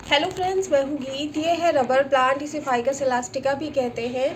Hello friends, मैं हूँ गीत। ये है रबर प्लांट, इसे फाइकस इलास्टिका भी कहते हैं।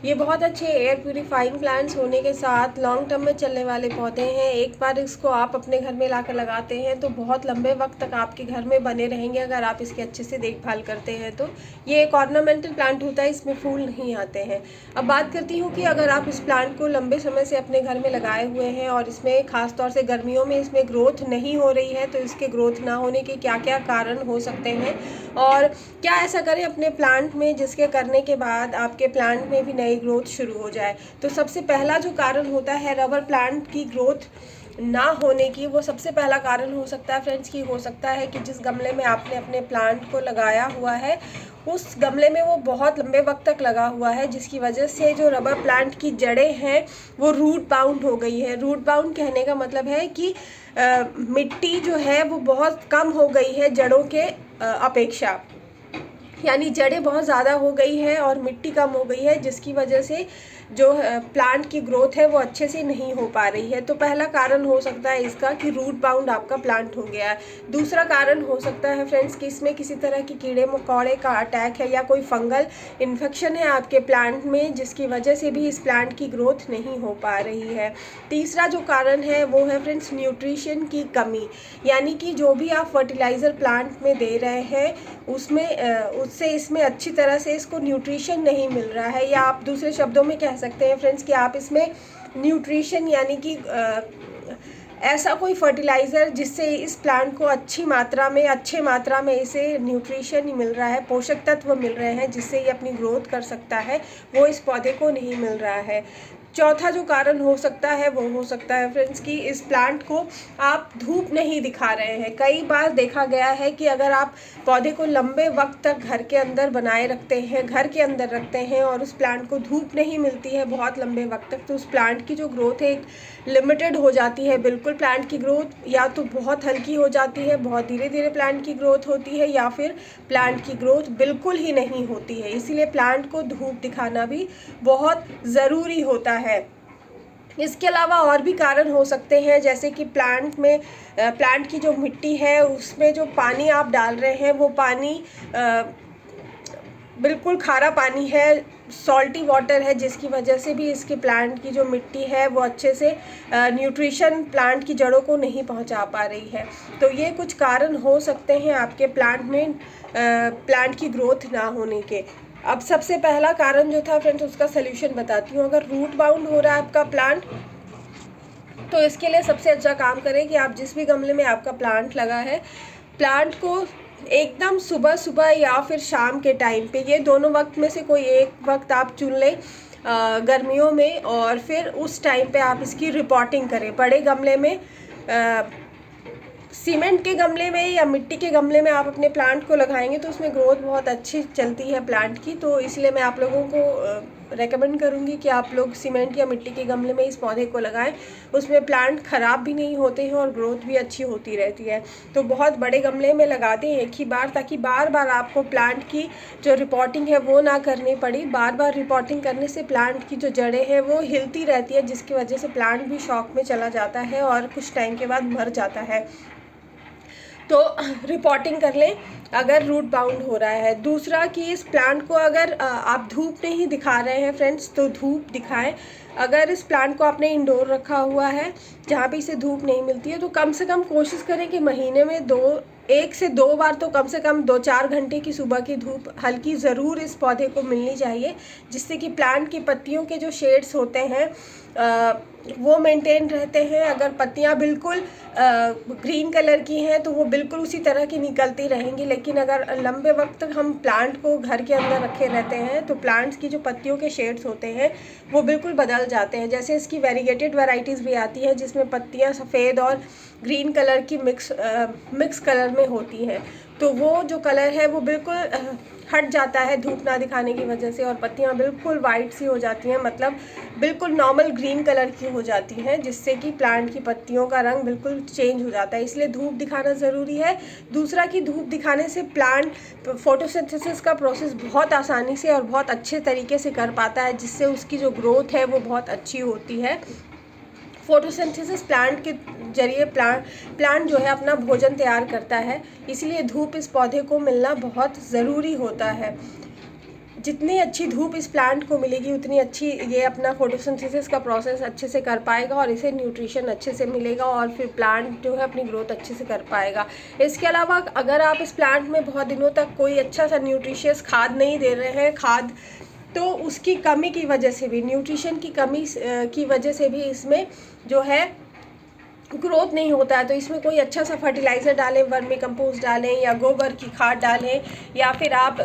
ये बहुत अच्छे एयर प्यूरीफाइंग प्लांट्स होने के साथ लॉन्ग टर्म में चलने वाले पौधे हैं। एक बार इसको आप अपने घर में लाकर लगाते हैं तो बहुत लंबे वक्त तक आपके घर में बने रहेंगे अगर आप इसकी अच्छे से देखभाल करते हैं तो। ये एक ऑर्नामेंटल प्लांट होता है, इसमें फूल नहीं आते हैं। अब बात करती हूँ कि अगर आप इस प्लांट को लंबे समय से अपने घर में लगाए हुए हैं और इसमें खासतौर से गर्मियों में इसमें ग्रोथ नहीं हो रही है तो इसके ग्रोथ ना होने के क्या क्या कारण हो सकते हैं और क्या ऐसा करें अपने प्लांट में जिसके करने के बाद आपके प्लांट में भी नई ग्रोथ शुरू हो जाए। तो सबसे पहला जो कारण होता है रबर प्लांट की ग्रोथ ना होने की, वो सबसे पहला कारण हो सकता है फ्रेंड्स कि हो सकता है कि जिस गमले में आपने अपने प्लांट को लगाया हुआ है उस गमले में वो बहुत लंबे वक्त तक लगा हुआ है, जिसकी वजह से जो रबर प्लांट की जड़ें हैं वो रूट बाउंड हो गई है। रूट बाउंड कहने का मतलब है कि मिट्टी जो है वो बहुत कम हो गई है जड़ों के अपेक्षा, यानी जड़ें बहुत ज़्यादा हो गई है और मिट्टी कम हो गई है, जिसकी वजह से जो प्लांट की ग्रोथ है वो अच्छे से नहीं हो पा रही है। तो पहला कारण हो सकता है इसका कि रूट बाउंड आपका प्लांट हो गया है। दूसरा कारण हो सकता है फ्रेंड्स कि इसमें किसी तरह की कीड़े मकोड़े का अटैक है या कोई फंगल इन्फेक्शन है आपके प्लांट में, जिसकी वजह से भी इस प्लांट की ग्रोथ नहीं हो पा रही है। तीसरा जो कारण है वो है फ्रेंड्स न्यूट्रिशन की कमी, यानी कि जो भी आप फर्टिलाइज़र प्लांट में दे रहे हैं उससे इसमें अच्छी तरह से इसको न्यूट्रिशन नहीं मिल रहा है, या आप दूसरे शब्दों में कह सकते हैं फ्रेंड्स कि आप इसमें न्यूट्रिशन यानी कि ऐसा कोई फर्टिलाइज़र जिससे इस प्लांट को अच्छे मात्रा में इसे न्यूट्रिशन मिल रहा है, पोषक तत्व मिल रहे हैं जिससे ये अपनी ग्रोथ कर सकता है, वो इस पौधे को नहीं मिल रहा है। चौथा जो कारण हो सकता है वो हो सकता है फ्रेंड्स कि इस प्लांट को आप धूप नहीं दिखा रहे हैं। कई बार देखा गया है कि अगर आप पौधे को लंबे वक्त तक घर के अंदर बनाए रखते हैं, घर के अंदर रखते हैं और उस प्लांट को धूप नहीं मिलती है बहुत लंबे वक्त तक, तो उस प्लांट की जो ग्रोथ है एक लिमिटेड हो जाती है। बिल्कुल प्लांट की ग्रोथ या तो बहुत हल्की हो जाती है, बहुत धीरे धीरे प्लांट की ग्रोथ होती है, या फिर प्लांट की ग्रोथ बिल्कुल ही नहीं होती है। इसीलिए प्लांट को धूप दिखाना भी बहुत ज़रूरी होता है। इसके अलावा और भी कारण हो सकते हैं, जैसे कि प्लांट की जो मिट्टी है उसमें जो पानी आप डाल रहे हैं वो पानी बिल्कुल खारा पानी है, सॉल्टी वाटर है, जिसकी वजह से भी इसके प्लांट की जो मिट्टी है वो अच्छे से न्यूट्रिशन प्लांट की जड़ों को नहीं पहुंचा पा रही है। तो ये कुछ कारण हो सकते हैं आपके प्लांट में प्लांट की ग्रोथ ना होने के। अब सबसे पहला कारण जो था फ्रेंड्स उसका सल्यूशन बताती हूँ। अगर रूट बाउंड हो रहा है आपका प्लांट तो इसके लिए सबसे अच्छा काम करें कि आप जिस भी गमले में आपका प्लांट लगा है, प्लांट को एकदम सुबह सुबह या फिर शाम के टाइम पे, ये दोनों वक्त में से कोई एक वक्त आप चुन लें गर्मियों में, और फिर उस टाइम पे आप इसकी रिपोर्टिंग करें। बड़े गमले में सीमेंट के गमले में या मिट्टी के गमले में आप अपने प्लांट को लगाएंगे तो उसमें ग्रोथ बहुत अच्छी चलती है प्लांट की। तो इसलिए मैं आप लोगों को रेकमेंड करूंगी कि आप लोग सीमेंट या मिट्टी के गमले में इस पौधे को लगाएं। उसमें प्लांट ख़राब भी नहीं होते हैं और ग्रोथ भी अच्छी होती रहती है। तो बहुत बड़े गमले में लगा दें एक ही बार, ताकि बार बार आपको प्लांट की जो रिपोर्टिंग है वो ना करनी पड़ी। बार बार रिपोर्टिंग करने से प्लांट की जो जड़ें हैं वो हिलती रहती है, जिसकी वजह से प्लांट भी शॉक में चला जाता है और कुछ टाइम के बाद मर जाता है। तो रिपोर्टिंग कर लें अगर रूट बाउंड हो रहा है। दूसरा कि इस प्लांट को अगर आप धूप नहीं दिखा रहे हैं फ्रेंड्स तो धूप दिखाएं। अगर इस प्लांट को आपने इंडोर रखा हुआ है जहाँ पे इसे धूप नहीं मिलती है तो कम से कम कोशिश करें कि महीने में 1 से 2 बार तो कम से कम 2-4 घंटे की सुबह की धूप हल्की ज़रूर इस पौधे को मिलनी चाहिए, जिससे कि प्लांट की पत्तियों के जो शेड्स होते हैं वो मेंटेन रहते हैं। अगर पत्तियां बिल्कुल ग्रीन कलर की हैं तो वो बिल्कुल उसी तरह की निकलती रहेंगी, लेकिन अगर लंबे वक्त तक हम प्लांट को घर के अंदर रखे रहते हैं तो प्लांट्स की जो पत्तियों के शेड्स होते हैं वो बिल्कुल बदल जाते हैं। जैसे इसकी वेरीगेटेड वैरायटीज़ भी आती है जिसमें पत्तियां सफ़ेद और ग्रीन कलर की मिक्स कलर में होती हैं, तो वो जो कलर है वो बिल्कुल हट जाता है धूप ना दिखाने की वजह से, और पत्तियां बिल्कुल वाइट सी हो जाती हैं, मतलब बिल्कुल नॉर्मल ग्रीन कलर की हो जाती हैं, जिससे कि प्लांट की पत्तियों का रंग बिल्कुल चेंज हो जाता है। इसलिए धूप दिखाना ज़रूरी है। दूसरा कि धूप दिखाने से प्लांट फोटोसिंथेसिस का प्रोसेस बहुत आसानी से और बहुत अच्छे तरीके से कर पाता है, जिससे उसकी जो ग्रोथ है वो बहुत अच्छी होती है। फोटोसिंथेसिस प्लांट के जरिए प्लांट जो है अपना भोजन तैयार करता है, इसलिए धूप इस पौधे को मिलना बहुत ज़रूरी होता है। जितनी अच्छी धूप इस प्लांट को मिलेगी उतनी अच्छी ये अपना फोटोसिंथेसिस का प्रोसेस अच्छे से कर पाएगा और इसे न्यूट्रिशन अच्छे से मिलेगा और फिर प्लांट जो है अपनी ग्रोथ अच्छे से कर पाएगा। इसके अलावा अगर आप इस प्लांट में बहुत दिनों तक कोई अच्छा सा न्यूट्रिशियस खाद नहीं दे रहे हैं, तो उसकी कमी की वजह से भी, न्यूट्रिशन की कमी की वजह से भी इसमें जो है ग्रोथ नहीं होता है। तो इसमें कोई अच्छा सा फर्टिलाइज़र डालें, वर्मी कंपोस्ट डालें या गोबर की खाद डालें, या फिर आप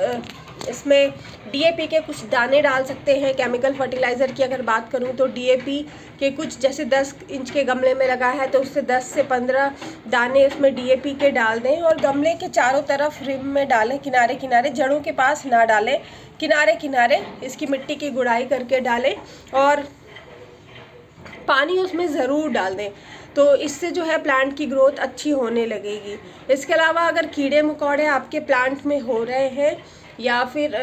इसमें डीएपी के कुछ दाने डाल सकते हैं। केमिकल फर्टिलाइज़र की अगर बात करूं तो डीएपी के कुछ, जैसे 10 इंच के गमले में लगा है तो उससे 10 से 15 दाने उसमें डीएपी के डाल दें और गमले के चारों तरफ रिम में डालें, किनारे किनारे, जड़ों के पास ना डालें, किनारे किनारे इसकी मिट्टी की गुड़ाई करके डालें और पानी उसमें ज़रूर डाल दें। तो इससे जो है प्लांट की ग्रोथ अच्छी होने लगेगी। इसके अलावा अगर कीड़े मकोड़े आपके प्लांट में हो रहे हैं या फिर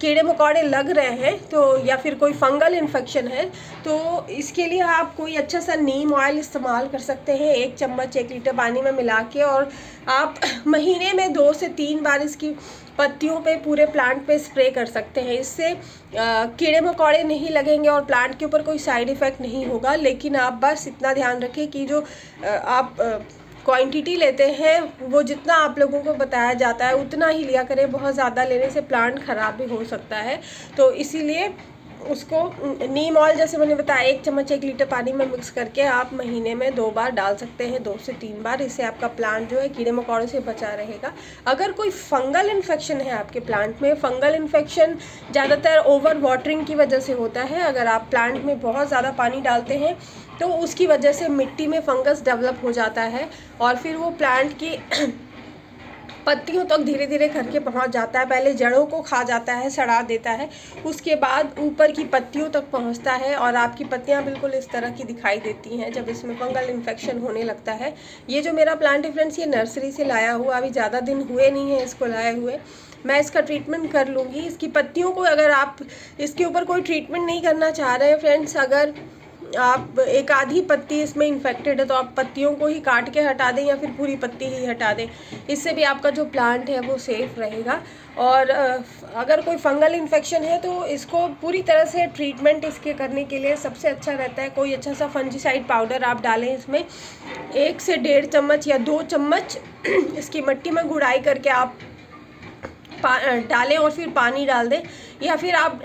कीड़े मकोड़े लग रहे हैं तो, या फिर कोई फंगल इन्फेक्शन है, तो इसके लिए आप कोई अच्छा सा नीम ऑयल इस्तेमाल कर सकते हैं 1 चम्मच 1 लीटर पानी में मिला के, और आप महीने में 2 से 3 बार इसकी पत्तियों पे, पूरे प्लांट पे स्प्रे कर सकते हैं। इससे कीड़े मकोड़े नहीं लगेंगे और प्लांट के ऊपर कोई साइड इफ़ेक्ट नहीं होगा। लेकिन आप बस इतना ध्यान रखें कि जो आप क्वांटिटी लेते हैं वो जितना आप लोगों को बताया जाता है उतना ही लिया करें। बहुत ज़्यादा लेने से प्लांट ख़राब भी हो सकता है, तो इसीलिए उसको नीम ऑयल, जैसे मैंने बताया, 1 चम्मच 1 लीटर पानी में मिक्स करके आप महीने में 2 बार डाल सकते हैं, 2 से 3 बार। इससे आपका प्लांट जो है कीड़े मकोड़े से बचा रहेगा। अगर कोई फंगल इन्फेक्शन है आपके प्लांट में, फंगल इन्फेक्शन ज़्यादातर ओवर वाटरिंग की वजह से होता है। अगर आप प्लांट में बहुत ज़्यादा पानी डालते हैं तो उसकी वजह से मिट्टी में फंगस डेवलप हो जाता है और फिर वो प्लांट की पत्तियों तक धीरे धीरे करके पहुंच जाता है। पहले जड़ों को खा जाता है, सड़ा देता है, उसके बाद ऊपर की पत्तियों तक पहुंचता है और आपकी पत्तियां बिल्कुल इस तरह की दिखाई देती हैं जब इसमें फंगल इन्फेक्शन होने लगता है। ये जो मेरा प्लांट है फ्रेंड्स, ये नर्सरी से लाया हुआ, अभी ज़्यादा दिन हुए नहीं है इसको लाए हुए। मैं इसका ट्रीटमेंट कर लूँगी। इसकी पत्तियों को, अगर आप इसके ऊपर कोई ट्रीटमेंट नहीं करना चाह रहे हैं फ्रेंड्स, अगर आप एक आधी पत्ती इसमें इन्फेक्टेड है तो आप पत्तियों को ही काट के हटा दें या फिर पूरी पत्ती ही हटा दें। इससे भी आपका जो प्लांट है वो सेफ रहेगा। और अगर कोई फंगल इन्फेक्शन है तो इसको पूरी तरह से ट्रीटमेंट इसके करने के लिए सबसे अच्छा रहता है कोई अच्छा सा फंजीसाइड पाउडर आप डालें इसमें। 1 से 1.5 चम्मच या 2 चम्मच इसकी मिट्टी में गुड़ाई करके आप डालें और फिर पानी डाल दें, या फिर आप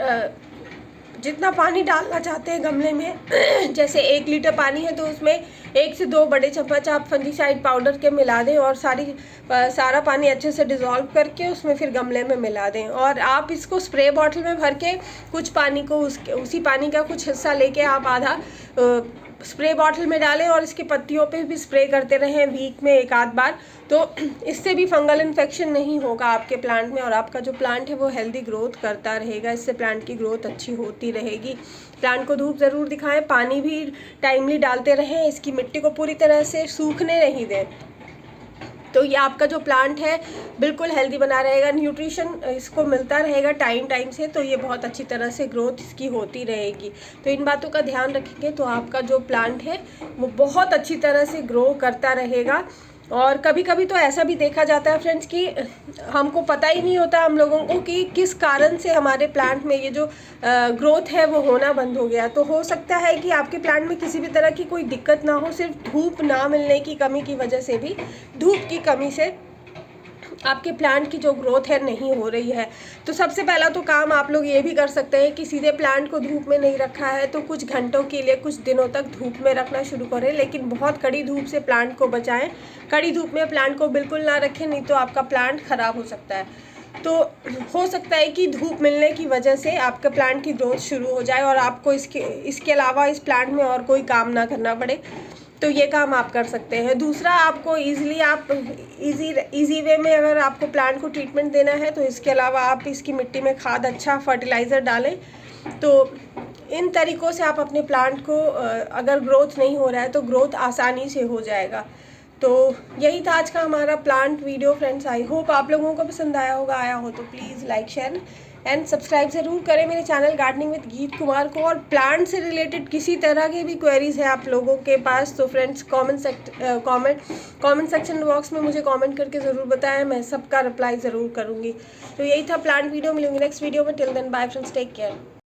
जितना पानी डालना चाहते हैं गमले में जैसे 1 लीटर पानी है तो उसमें 1 से 2 बड़े चम्मच आप फंजीसाइड पाउडर के मिला दें और सारा पानी अच्छे से डिज़ोल्व करके उसमें फिर गमले में मिला दें। और आप इसको स्प्रे बॉटल में भर के कुछ पानी को उसी पानी का कुछ हिस्सा लेके आप आधा स्प्रे बॉटल में डालें और इसकी पत्तियों पे भी स्प्रे करते रहें वीक में 1 आध बार। तो इससे भी फंगल इन्फेक्शन नहीं होगा आपके प्लांट में और आपका जो प्लांट है वो हेल्दी ग्रोथ करता रहेगा। इससे प्लांट की ग्रोथ अच्छी होती रहेगी। प्लांट को धूप ज़रूर दिखाएं, पानी भी टाइमली डालते रहें, इसकी मिट्टी को पूरी तरह से सूखने नहीं दें। तो ये आपका जो प्लांट है बिल्कुल हेल्दी बना रहेगा, न्यूट्रिशन इसको मिलता रहेगा टाइम से, तो ये बहुत अच्छी तरह से ग्रोथ इसकी होती रहेगी। तो इन बातों का ध्यान रखेंगे तो आपका जो प्लांट है वो बहुत अच्छी तरह से ग्रो करता रहेगा। और कभी कभी तो ऐसा भी देखा जाता है फ्रेंड्स कि हमको पता ही नहीं होता हम लोगों को कि किस कारण से हमारे प्लांट में ये जो ग्रोथ है वो होना बंद हो गया। तो हो सकता है कि आपके प्लांट में किसी भी तरह की कोई दिक्कत ना हो, सिर्फ धूप ना मिलने की कमी की वजह से भी, धूप की कमी से आपके प्लांट की जो ग्रोथ है नहीं हो रही है। तो सबसे पहला तो काम आप लोग ये भी कर सकते हैं कि सीधे प्लांट को धूप में नहीं रखा है तो कुछ घंटों के लिए, कुछ दिनों तक धूप में रखना शुरू करें, लेकिन बहुत कड़ी धूप से प्लांट को बचाएं। कड़ी धूप में प्लांट को बिल्कुल ना रखें, नहीं तो आपका प्लांट ख़राब हो सकता है। तो हो सकता है कि धूप मिलने की वजह से आपके प्लांट की ग्रोथ शुरू हो जाए और आपको इसके अलावा इस प्लांट में और कोई काम ना करना पड़े। तो ये काम आप कर सकते हैं। दूसरा, आपको इजी वे में अगर आपको प्लांट को ट्रीटमेंट देना है तो इसके अलावा आप इसकी मिट्टी में खाद, अच्छा फर्टिलाइज़र डालें। तो इन तरीक़ों से आप अपने प्लांट को, अगर ग्रोथ नहीं हो रहा है तो ग्रोथ आसानी से हो जाएगा। तो यही था आज का हमारा plant video friends. I hope आप लोगों को पसंद आया होगा। आया हो तो please like share and subscribe ज़रूर करें मेरे चैनल गार्डनिंग विद गीत कुमार को। और प्लांट से रिलेटेड किसी तरह की भी क्वेरीज है आप लोगों के पास तो फ्रेंड्स कमेंट सेक्शन बॉक्स में मुझे कमेंट करके ज़रूर बताएं, मैं सबका रिप्लाई ज़रूर करूँगी। तो यही था प्लांट वीडियो, मिलूंगी नेक्स्ट वीडियो में। Till then bye friends, take care.